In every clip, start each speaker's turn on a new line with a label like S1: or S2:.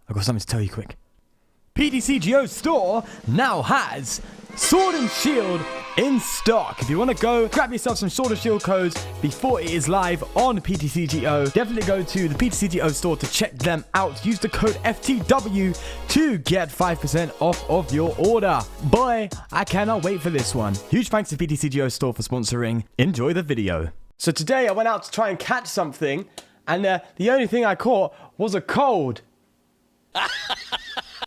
S1: I've got something to tell you quick. PTCGO store now has Sword and Shield in stock. If you want to go grab yourself some Sword and Shield codes before it is live on PTCGO, definitely go to the PTCGO store to check them out. Use the code FTW to get 5% off of your order. Boy, I cannot wait for this one. Huge thanks to PTCGO store for sponsoring. Enjoy the video. So today I went out to try and catch something, and the only thing I caught was a cold.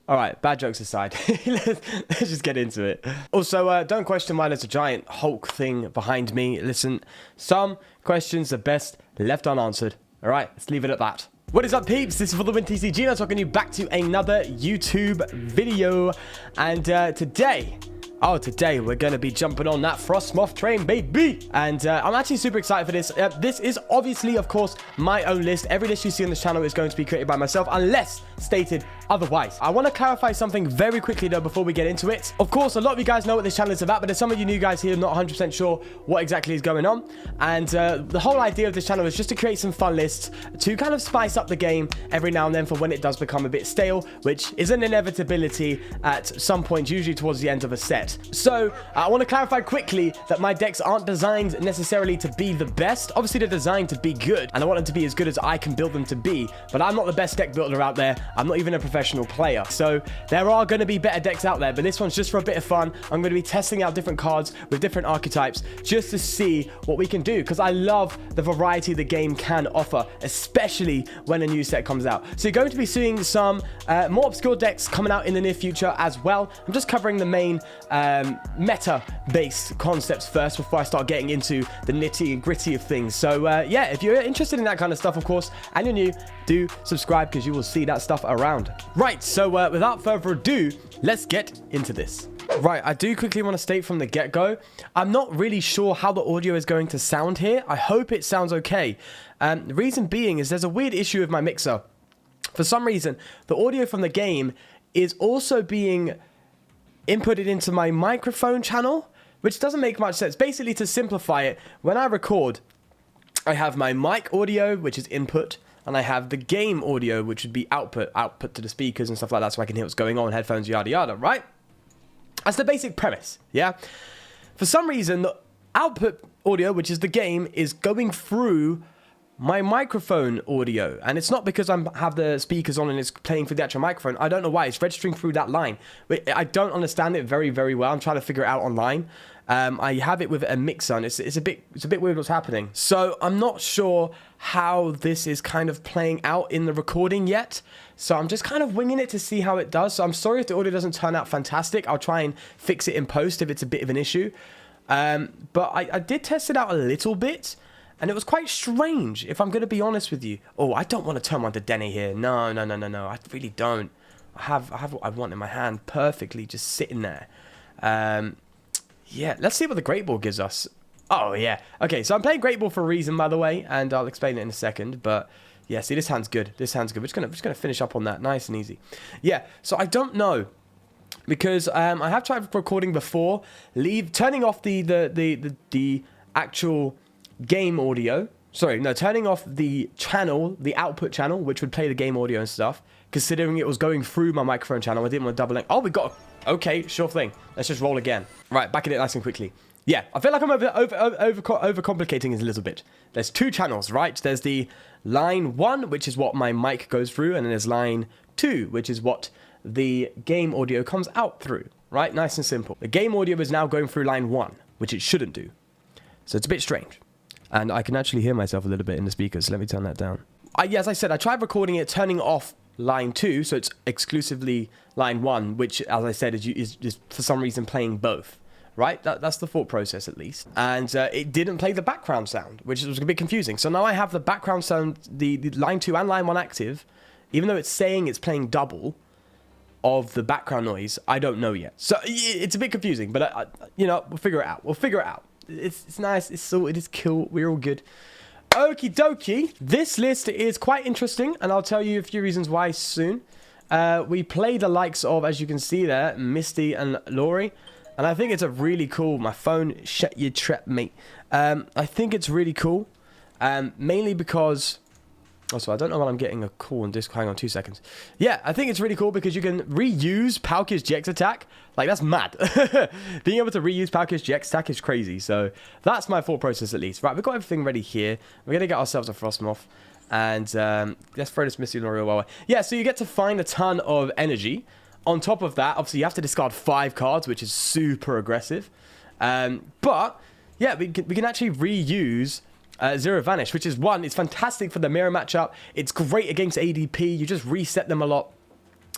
S1: Alright, bad jokes aside, let's just get into it. Also, don't question why there's a giant Hulk thing behind me. Listen, some questions are best left unanswered. Alright, let's leave it at that. What is up, peeps? This is For The Win TCG, and I'm talking you back to another YouTube video. And today we're going to be jumping on that Frosmoth train, baby. And I'm actually super excited for this. This is obviously, of course, my own list. Every list you see on this channel is going to be created by myself, unless stated otherwise. I want to clarify something very quickly, though, before we get into it. Of course, a lot of you guys know what this channel is about, but there's some of you new guys here not 100% sure what exactly is going on. And the whole idea of this channel is just to create some fun lists to kind of spice up the game every now and then for when it does become a bit stale, which is an inevitability at some point, usually towards the end of a set. So I want to clarify quickly that my decks aren't designed necessarily to be the best. Obviously, they're designed to be good, and I want them to be as good as I can build them to be, but I'm not the best deck builder out there. I'm not even a professional player. So there are going to be better decks out there, but this one's just for a bit of fun. I'm going to be testing out different cards with different archetypes just to see what we can do, because I love the variety the game can offer, especially when a new set comes out. So you're going to be seeing some more obscure decks coming out in the near future as well. I'm just covering the main meta-based concepts first before I start getting into the nitty and gritty of things. So yeah, if you're interested in that kind of stuff, of course, and you're new, do subscribe, because you will see that stuff around. Right, so without further ado, let's get into this. Right, I do quickly want to state from the get-go, I'm not really sure how the audio is going to sound here. I hope it sounds okay. The reason being is there's a weird issue with my mixer. For some reason, the audio from the game is also being inputted into my microphone channel, which doesn't make much sense. Basically, to simplify it, when I record, I have my mic audio, which is input, and I have the game audio, which would be output to the speakers and stuff like that, so I can hear what's going on, headphones, yada yada, right? That's the basic premise, yeah? For some reason, the output audio, which is the game, is going through my microphone audio, and it's not because I have the speakers on and it's playing through the actual microphone. I don't know why. It's registering through that line. I don't understand it very, very well. I'm trying to figure it out online. I have it with a mixer, and it's a bit weird what's happening. So I'm not sure how this is kind of playing out in the recording yet. So I'm just kind of winging it to see how it does. So I'm sorry if the audio doesn't turn out fantastic. I'll try and fix it in post if it's a bit of an issue. But I did test it out a little bit, and it was quite strange, if I'm going to be honest with you. Oh, I don't want to turn on the Denny here. No. I really don't. I have what I want in my hand perfectly, just sitting there. Yeah, let's see what the Great Ball gives us. Oh, yeah. Okay, so I'm playing Great Ball for a reason, by the way, and I'll explain it in a second. But, yeah, see, this hand's good. This hand's good. We're just gonna finish up on that nice and easy. Yeah, so I don't know, because I have tried recording before, turning off the actual game audio. Sorry, no, turning off the channel, the output channel, which would play the game audio and stuff, considering it was going through my microphone channel. I didn't want to double link. Oh, we got... Okay, sure thing. Let's just roll again. Right, back in it nice and quickly. Yeah, I feel like I'm overcomplicating it a little bit. There's two channels, right? There's the line 1, which is what my mic goes through, and then there's line 2, which is what the game audio comes out through, right? Nice and simple. The game audio is now going through line 1, which it shouldn't do. So it's a bit strange. And I can actually hear myself a little bit in the speakers, so let me turn that down. Yeah, as I said, I tried recording it, turning off line 2, so it's exclusively line 1, which, as I said, is just for some reason playing both, right? That's the thought process, at least. And it didn't play the background sound, which was a bit confusing. So now I have the background sound, the line 2 and line 1 active, even though it's saying it's playing double of the background noise. I don't know yet. So it's a bit confusing, but, you know, we'll figure it out. We'll figure it out. It's nice. It's sorted. It's cool. We're all good. Okie dokie. This list is quite interesting, and I'll tell you a few reasons why soon. We play the likes of, as you can see there, Misty and Laurie, and I think it's a really cool... My phone, shut your trap, mate. I think it's really cool, mainly because Also, I don't know when I'm getting a call on Discord. Hang on 2 seconds. Yeah, I think it's really cool because you can reuse Palkia's GX attack. Like, that's mad. Being able to reuse Palkia's GX attack is crazy. So, that's my thought process at least. Right, we've got everything ready here. We're going to get ourselves a Frosmoth. And let's throw this Misty L'Oreal away. Yeah, so you get to find a ton of energy. On top of that, obviously, you have to discard 5 cards, which is super aggressive. But, yeah, we can actually reuse... Zero Vanish, which is it's fantastic for the mirror matchup. It's great against ADP. You just reset them a lot.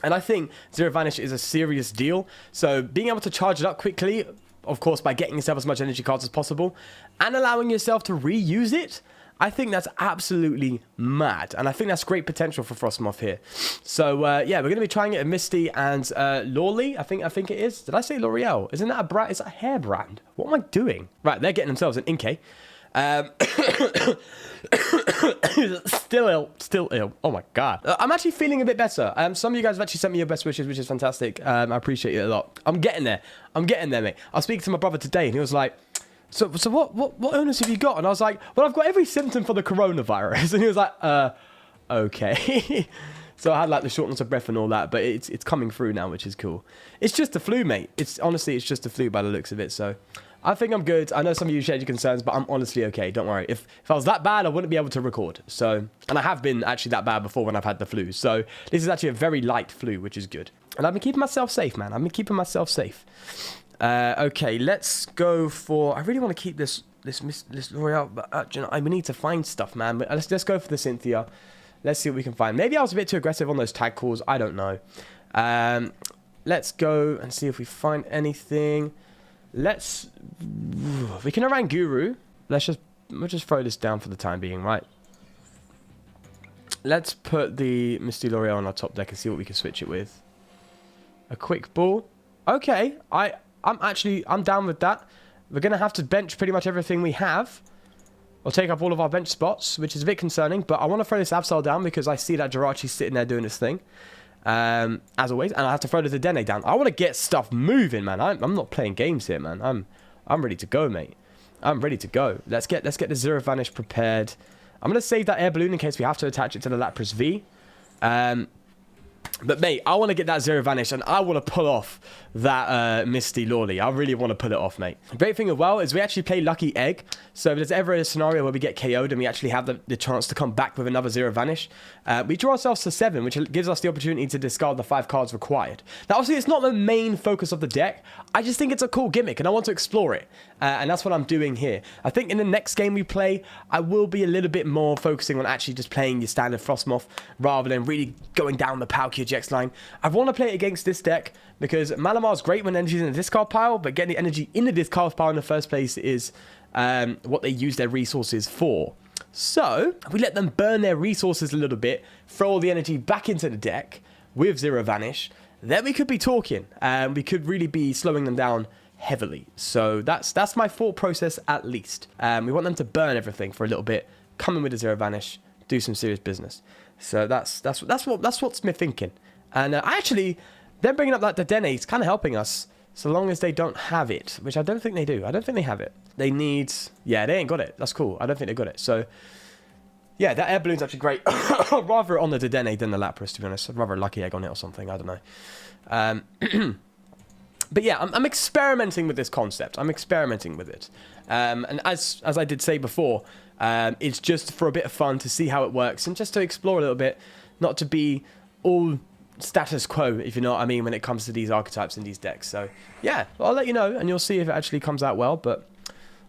S1: And I think Zero Vanish is a serious deal. So being able to charge it up quickly, of course, by getting yourself as much energy cards as possible, and allowing yourself to reuse it, I think that's absolutely mad. And I think that's great potential for Frosmoth here. So, yeah, we're going to be trying it at Misty and Lorly. I think it is. Did I say L'Oreal? Isn't that a brand? Is that a hair brand? What am I doing? Right, they're getting themselves an Inkay. Still ill. Oh my god. I'm actually feeling a bit better. Some of you guys have actually sent me your best wishes, which is fantastic. I appreciate it a lot. I'm getting there, mate. I was speaking to my brother today, and he was like, so what illness have you got? And I was like, well, I've got every symptom for the coronavirus. And he was like, okay. So I had like the shortness of breath and all that, but it's coming through now, which is cool. It's just the flu, mate. Honestly, it's just the flu by the looks of it. So I think I'm good. I know some of you shared your concerns, but I'm honestly okay. Don't worry. If I was that bad, I wouldn't be able to record. So, and I have been actually that bad before when I've had the flu. So this is actually a very light flu, which is good. And I've been keeping myself safe, man. I've been keeping myself safe. Okay, let's go for... I really want to keep this L'Oreal, but you know, we need to find stuff, man. But let's go for the Cynthia. Let's see what we can find. Maybe I was a bit too aggressive on those tag calls. I don't know. Let's go and see if we find anything. We can Oranguru. We'll just throw this down for the time being, right? Let's put the Misty L'Oreal on our top deck and see what we can switch it with. A quick ball. Okay, I'm down with that. We're gonna have to bench pretty much everything we have. We'll take up all of our bench spots, which is a bit concerning, but I want to throw this Absol down because I see that Jirachi's sitting there doing his thing. As always, and I have to throw the Dene down. I want to get stuff moving, man. I'm not playing games here, man. I'm ready to go, mate. I'm ready to go. Let's get the Zero Vanish prepared. I'm gonna save that air balloon in case we have to attach it to the Lapras V. But mate, I want to get that Zero Vanish and I want to pull off that Misty Lorly. I really want to pull it off, mate. The great thing as well is we actually play Lucky Egg. So if there's ever a scenario where we get KO'd and we actually have the chance to come back with another Zero Vanish, we draw ourselves to 7, which gives us the opportunity to discard the 5 cards required. Now, obviously, it's not the main focus of the deck. I just think it's a cool gimmick and I want to explore it. And that's what I'm doing here. I think in the next game we play, I will be a little bit more focusing on actually just playing your standard Frosmoth rather than really going down the Palkia GX line. I want to play it against this deck because Malamar's great when energy's in the discard pile, but getting the energy in the discard pile in the first place is what they use their resources for. So we let them burn their resources a little bit, throw all the energy back into the deck with Zero Vanish, then we could be talking. We could really be slowing them down heavily. So that's my thought process at least. We want them to burn everything for a little bit, come in with a Zero Vanish, do some serious business. So that's what's me thinking. And actually, them bringing up that Dene is kind of helping us, so long as they don't have it, which I don't think they do. I don't think they have it. They need... Yeah, they ain't got it. That's cool. I don't think they got it. So, yeah, that air balloon's actually great. I'd rather on the Dene than the Lapras, to be honest. I'd rather a Lucky Egg on it or something. I don't know. But yeah, I'm experimenting with this concept. I'm experimenting with it. And as I did say before, it's just for a bit of fun to see how it works and just to explore a little bit, not to be all status quo, if you know what I mean, when it comes to these archetypes in these decks. So yeah, I'll let you know and you'll see if it actually comes out well. But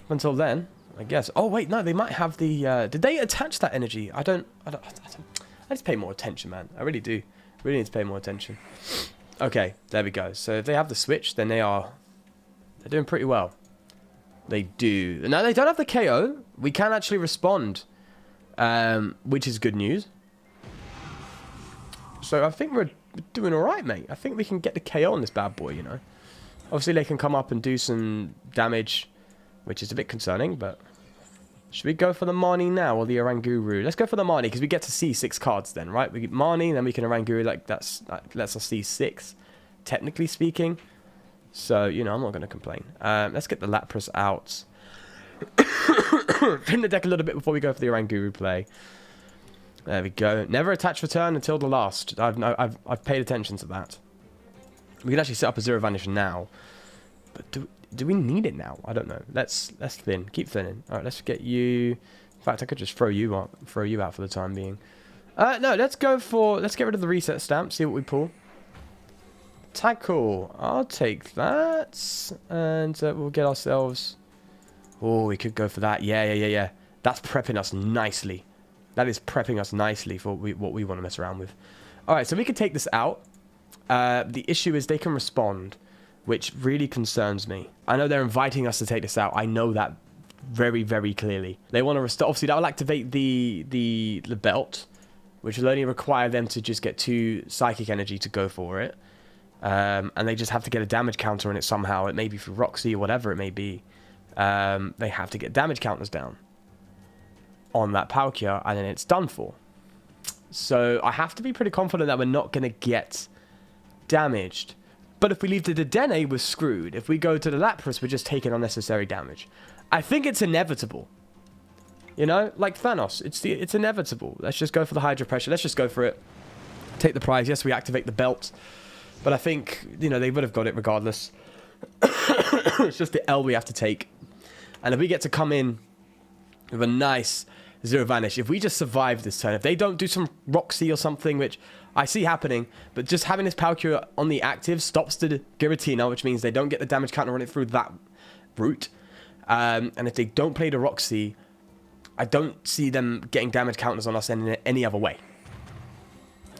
S1: until then, I guess... Oh wait, no, they might have the... Did they attach that energy? I just pay more attention, man. I really do. Really need to pay more attention. Okay, there we go. So if they have the switch, then they're doing pretty well. They do. Now they don't have the KO. We can actually respond, which is good news. So I think we're doing all right, mate. I think we can get the KO on this bad boy, you know. Obviously, they can come up and do some damage, which is a bit concerning, but... Should we go for the Marnie now or the Oranguru? Let's go for the Marnie, because we get to see 6 cards then, right? We get Marnie, then we can Oranguru, like, that lets us see 6, technically speaking. So, you know, I'm not going to complain. Let's get the Lapras out. Thin the deck a little bit before we go for the Oranguru play. There we go. Never attach return until the last. I've paid attention to that. We can actually set up a zero vanish now. But do we need it now? I don't know. Let's thin. Keep thinning. All right, let's get you. In fact, I could just throw you out for the time being. No, let's get rid of the reset stamp. See what we pull. Tackle. I'll take that, and we'll get ourselves. Oh, we could go for that. Yeah. That's prepping us nicely. That is prepping us nicely for what we want to mess around with. All right, so we can take this out. The issue is they can respond, which really concerns me. I know they're inviting us to take this out. I know that very, very clearly. They want to restore. Obviously, that will activate the belt, which will only require them to just get 2 psychic energy to go for it. And they just have to get a damage counter on it somehow. It may be through Roxy or whatever it may be. They have to get damage counters down on that Palkia, and then it's done for. So I have to be pretty confident that we're not going to get damaged. But if we leave the Dedenne, we're screwed. If we go to the Lapras, we're just taking unnecessary damage. I think it's inevitable. You know, like Thanos, it's inevitable. Let's just go for the Hydro Pressure. Let's just go for it. Take the prize. Yes, we activate the belt. But I think, you know, they would have got it regardless. It's just the L we have to take. And if we get to come in with a nice zero vanish, if we just survive this turn, if they don't do some Roxy or something, which I see happening, but just having this Palkia on the active stops the Giratina, which means they don't get the damage counter on it through that route. And if they don't play the Roxy, I don't see them getting damage counters on us in any other way,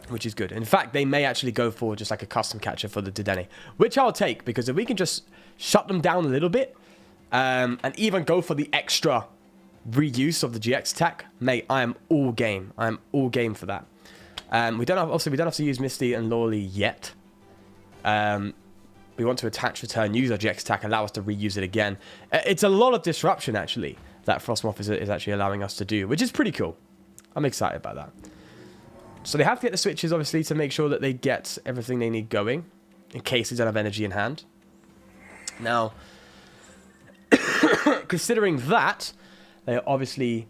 S1: which is good. In fact, they may actually go for just like a custom catcher for the Dedenne, which I'll take, because if we can just shut them down a little bit, and even go for the extra reuse of the GX attack, mate, I am all game. I am all game for that. We don't have to use Misty and Lawley yet. We want to attach return, use our GX attack, allow us to reuse it again. It's a lot of disruption, actually, that Frosmoth is actually allowing us to do, which is pretty cool. I'm excited about that. So they have to get the switches, obviously, to make sure that they get everything they need going, in case they don't have energy in hand. Now, considering that, they obviously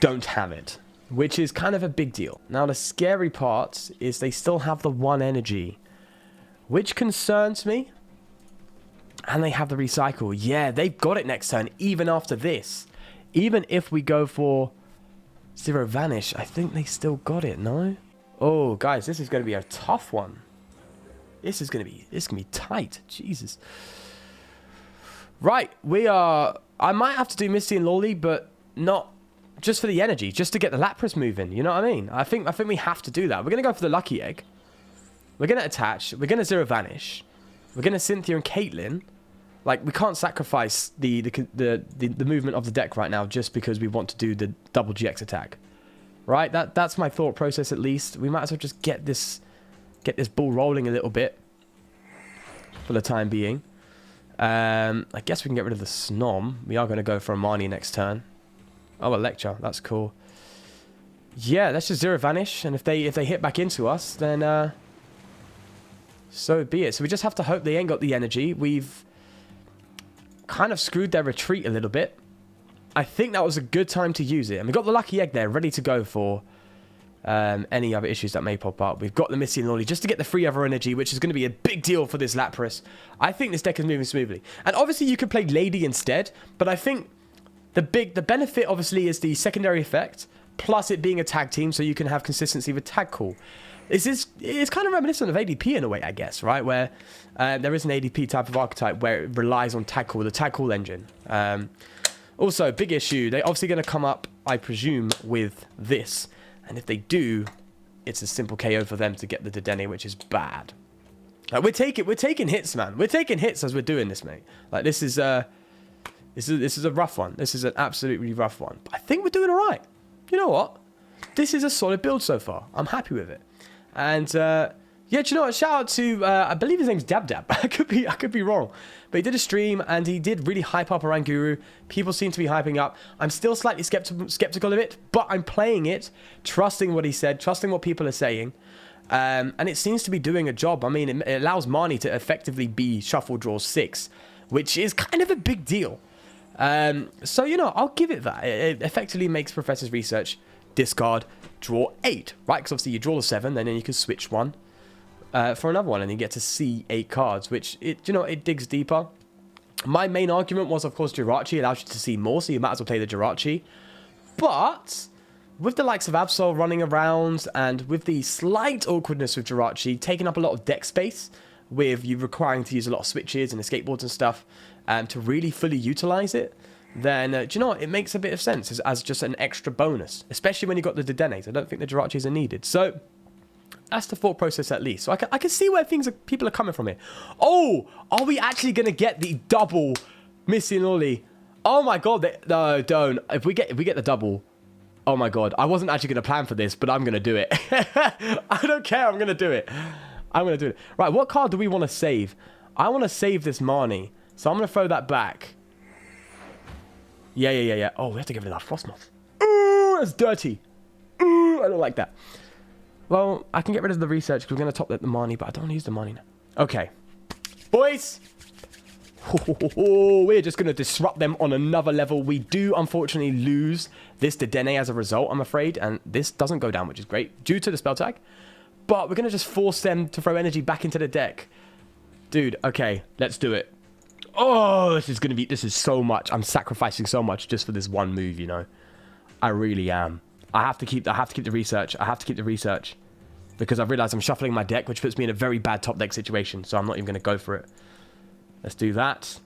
S1: don't have it, which is kind of a big deal. Now, the scary part is they still have the 1 energy, which concerns me. And they have the recycle. Yeah, they've got it next turn, even after this. Even if we go for zero vanish, I think they still got it, no? Oh, guys, this is going to be a tough one. This is going to be tight. Jesus. Right, I might have to do Misty and Lawley, but not just for the energy, just to get the Lapras moving. You know what I mean? I think we have to do that. We're going to go for the Lucky Egg. We're going to attach. We're going to zero vanish. We're going to Cynthia and Caitlyn. Like, we can't sacrifice the movement of the deck right now just because we want to do the double GX attack. Right? That's my thought process, at least. We might as well just get this ball rolling a little bit for the time being. I guess we can get rid of the Snom. We are going to go for a Marnie next turn. Oh, a Lecture. That's cool. Yeah, let's just zero vanish. And if they hit back into us, then so be it. So we just have to hope they ain't got the energy. We've kind of screwed their retreat a little bit. I think that was a good time to use it. And we've got the Lucky Egg there ready to go for any other issues that may pop up. We've got the Misty and Lawley just to get the free ever energy, which is going to be a big deal for this Lapras. I think this deck is moving smoothly. And obviously you could play Lady instead, but I think the benefit obviously is the secondary effect, plus it being a tag team, so you can have consistency with tag call. It's kind of reminiscent of ADP in a way, I guess, right? Where there is an ADP type of archetype where it relies on tag call, the tag call engine. Also, big issue, they're obviously going to come up, I presume, with this. And if they do, it's a simple KO for them to get the Dedenne, which is bad. We're taking hits, man. We're taking hits as we're doing this, mate. Like, this is a rough one. This is an absolutely rough one. But I think we're doing all right. You know what? This is a solid build so far. I'm happy with it. And yeah, do you know what? Shout out to I believe his name's Dab Dab. I could be wrong, but he did a stream and he did really hype up Oranguru. People seem to be hyping up. I'm still slightly skeptical of it, but I'm playing it, trusting what he said, trusting what people are saying, and it seems to be doing a job. I mean, it allows Marnie to effectively be shuffle draw 6, which is kind of a big deal. So you know, I'll give it that. It effectively makes Professor's research discard, draw 8, right? Because obviously you draw the 7, and then you can switch one for another one, and you get to see 8 cards, which, it digs deeper. My main argument was, of course, Jirachi allows you to see more, so you might as well play the Jirachi. But with the likes of Absol running around, and with the slight awkwardness with Jirachi taking up a lot of deck space, with you requiring to use a lot of switches and escape boards and stuff, to really fully utilize it, then, do you know what? It makes a bit of sense as just an extra bonus, especially when you got the Dedenes. I don't think the Jirachis are needed. So that's the thought process, at least. So I can see where people are coming from here. Oh, are we actually going to get the double Missing Lolly? Oh my god, no, don't. If we get the double, oh my god. I wasn't actually going to plan for this, but I'm going to do it. I don't care, I'm going to do it. I'm going to do it. Right, what card do we want to save? I want to save this Marnie, so I'm going to throw that back. Yeah. Oh, we have to get rid of that Frosmoth. Ooh, that's dirty. Ooh, I don't like that. Well, I can get rid of the research because we're going to top the Marnie, but I don't want to use the Marnie now. Okay. Boys. We're just going to disrupt them on another level. We do, unfortunately, lose this Dedenne as a result, I'm afraid. And this doesn't go down, which is great, due to the spell tag. But we're going to just force them to throw energy back into the deck. Dude, okay. Let's do it. Oh, this is so much. I'm sacrificing so much just for this one move, I really am. I have to keep the research. Because I've realized I'm shuffling my deck, which puts me in a very bad top deck situation. So I'm not even going to go for it. Let's do that.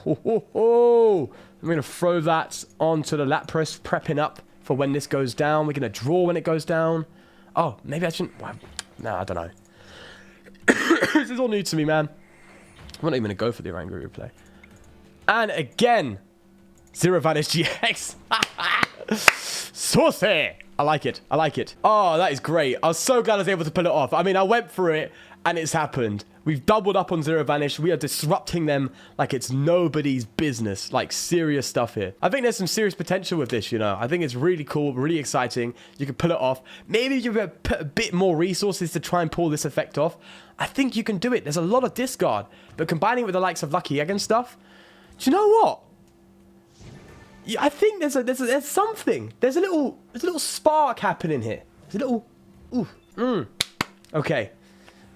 S1: I'm going to throw that onto the Lapras, prepping up for when this goes down. We're going to draw when it goes down. Oh, maybe I shouldn't. Well, no, I don't know. This is all new to me, man. I'm not even going to go for the Oranguru replay. And again, Zero Vanish GX. Saucy. I like it. Oh, that is great. I was so glad I was able to pull it off. I mean, I went for it, and it's happened. We've doubled up on Zero Vanish. We are disrupting them like it's nobody's business. Like, serious stuff here. I think there's some serious potential with this, I think it's really cool, really exciting. You can pull it off. Maybe you could put a bit more resources to try and pull this effect off. I think you can do it. There's a lot of discard. But combining it with the likes of Lucky Egg and stuff, do you know what? I think there's something. There's a little spark happening here. There's a little... Okay.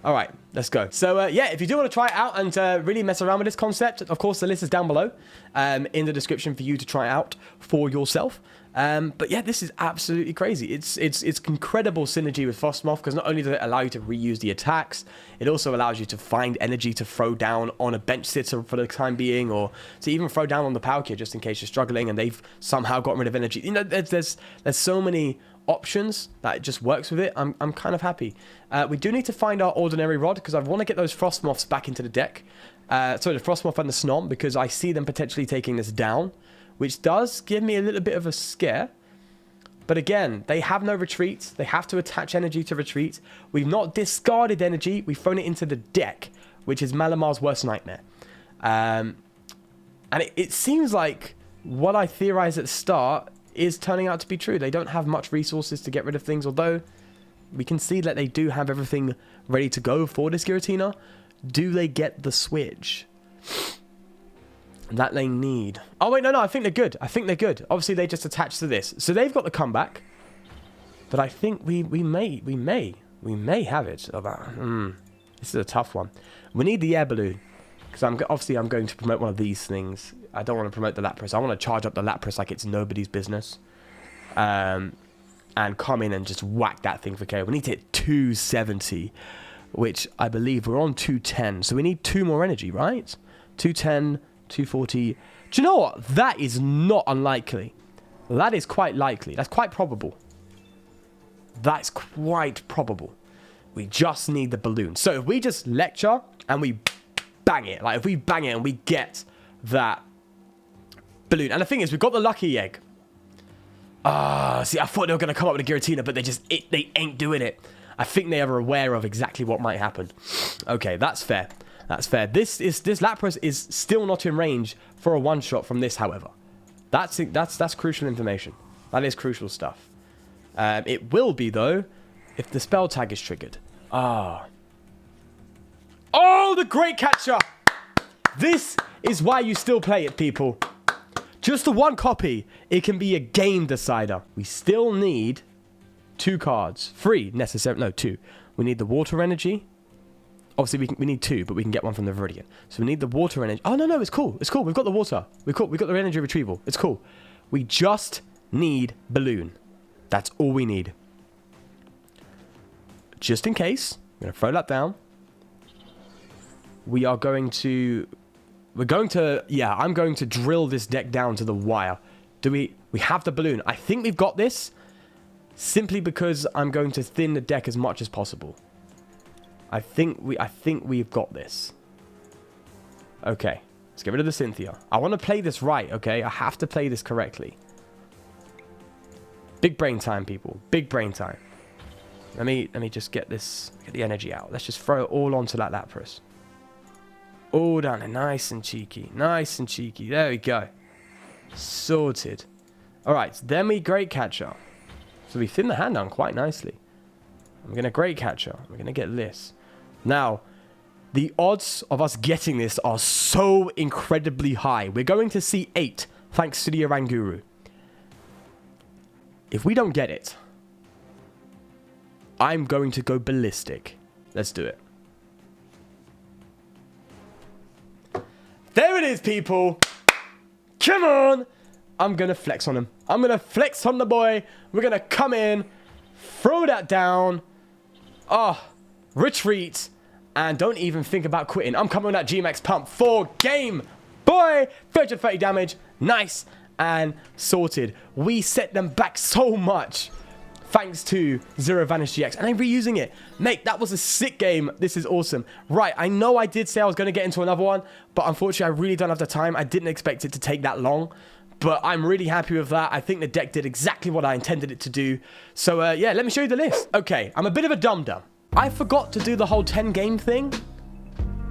S1: All right, let's go. So, yeah, if you do want to try it out and really mess around with this concept, of course, the list is down below in the description for you to try out for yourself. But, yeah, this is absolutely crazy. It's incredible synergy with Frosmoth because not only does it allow you to reuse the attacks, it also allows you to find energy to throw down on a bench sitter for the time being, or to even throw down on the Palkia just in case you're struggling and they've somehow gotten rid of energy. There's so many options that it just works with it. I'm kind of happy. We do need to find our Ordinary Rod because I want to get those Frosmoths back into the deck. Sorry, the Frosmoth and the Snom, because I see them potentially taking this down, which does give me a little bit of a scare. But again, they have no retreat. They have to attach energy to retreat. We've not discarded energy. We've thrown it into the deck, which is Malamar's worst nightmare. And it seems like what I theorized at the start is turning out to be true. They don't have much resources to get rid of things, although we can see that they do have everything ready to go for this Giratina. Do they get the switch that they need? Oh, wait, no, I think they're good. Obviously, they just attach to this. So they've got the comeback. But I think we may have it. This is a tough one. We need the air balloon. Because I'm going to promote one of these things. I don't want to promote the Lapras. I want to charge up the Lapras like it's nobody's business. And come in and just whack that thing for KO. We need to hit 270, which I believe we're on 210. So we need 2 more energy, right? 210, 240. Do you know what? That is not unlikely. That is quite likely. That's quite probable. That's quite probable. We just need the balloon. So if we just lecture and we bang it, like if we bang it and we get that balloon. And the thing is, we've got the Lucky Egg. See, I thought they were going to come up with a Giratina, but they ain't doing it. I think they are aware of exactly what might happen. Okay, that's fair. This Lapras is still not in range for a one-shot from this, however. That's crucial information. That is crucial stuff. It will be, though, if the spell tag is triggered. Oh, the great catcher! This is why you still play it, people. Just the one copy. It can be a game decider. We still need 2 cards. 3 necessary. No, 2. We need the water energy. Obviously, we need 2, but we can get one from the Viridian. So we need the water energy. Oh, no, it's cool. It's cool. We've got the water. We've got the energy retrieval. It's cool. We just need balloon. That's all we need. Just in case, I'm going to throw that down. I'm going to drill this deck down to the wire. We have the balloon. I think we've got this simply because I'm going to thin the deck as much as possible. I think we've got this. Okay, let's get rid of the Cynthia. I want to play this right, okay? I have to play this correctly. Big brain time, people. Big brain time. Let me just get the energy out. Let's just throw it all onto that Lapras. All down there. Nice and cheeky. Nice and cheeky. There we go. Sorted. Alright, then we Great Catcher. So we thin the hand down quite nicely. I'm going to Great Catcher. We're going to get this. Now, the odds of us getting this are so incredibly high. We're going to see 8, thanks to the Oranguru. If we don't get it, I'm going to go ballistic. Let's do it. There it is, people. Come on. I'm going to flex on him. I'm going to flex on the boy. We're going to come in, throw that down. Oh, retreat. And don't even think about quitting. I'm coming with that G-Max pump for game. Boy, 330 damage. Nice and sorted. We set them back so much thanks to Zero Vanish GX. And I'm reusing it. Mate, that was a sick game. This is awesome. Right, I know I did say I was going to get into another one, but unfortunately, I really don't have the time. I didn't expect it to take that long. But I'm really happy with that. I think the deck did exactly what I intended it to do. So, yeah, let me show you the list. Okay, I'm a bit of a dum-dum. I forgot to do the whole 10-game thing.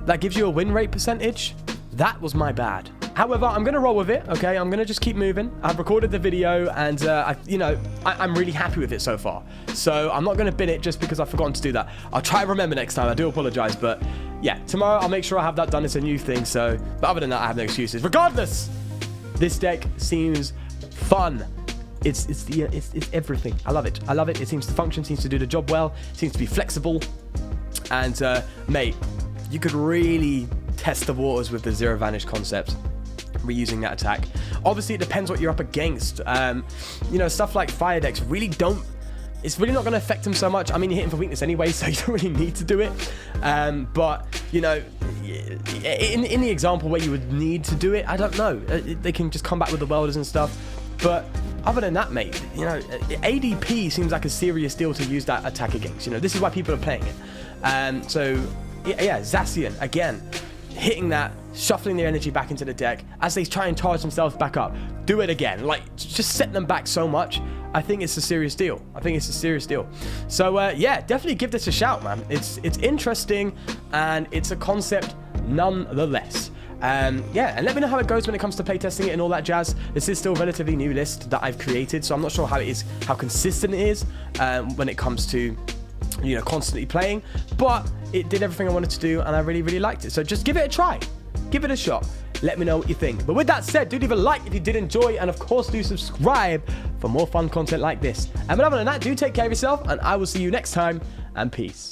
S1: That gives you a win rate percentage. That was my bad. However, I'm going to roll with it, okay? I'm going to just keep moving. I've recorded the video, and, I'm really happy with it so far. So I'm not going to bin it just because I've forgotten to do that. I'll try and remember next time. I do apologize, but, yeah, tomorrow I'll make sure I have that done. It's a new thing, so... But other than that, I have no excuses. Regardless, this deck seems fun. It's everything. I love it. I love it. It seems to function, seems to do the job well, seems to be flexible. And, mate, you could really test the waters with the Zero Vanish concept, reusing that attack. Obviously, it depends what you're up against. Stuff like fire decks really don't... It's really not going to affect them so much. I mean, you're hitting for weakness anyway, so you don't really need to do it. But, in the example where you would need to do it, I don't know. They can just come back with the welders and stuff. But other than that, mate, ADP seems like a serious deal to use that attack against. This is why people are playing it. So, yeah, Zacian, again, hitting that, shuffling their energy back into the deck as they try and charge themselves back up. Do it again. Like, just set them back so much. I think it's a serious deal. So, yeah, definitely give this a shout, man. It's interesting, and it's a concept nonetheless. Yeah, and let me know how it goes when it comes to playtesting it and all that jazz. This is still a relatively new list that I've created, so I'm not sure how consistent it is when it comes to, constantly playing. But it did everything I wanted to do, and I really, really liked it. So just give it a try. Give it a shot. Let me know what you think. But with that said, do leave a like if you did enjoy, and of course do subscribe for more fun content like this. And other than that, do take care of yourself, and I will see you next time, and peace.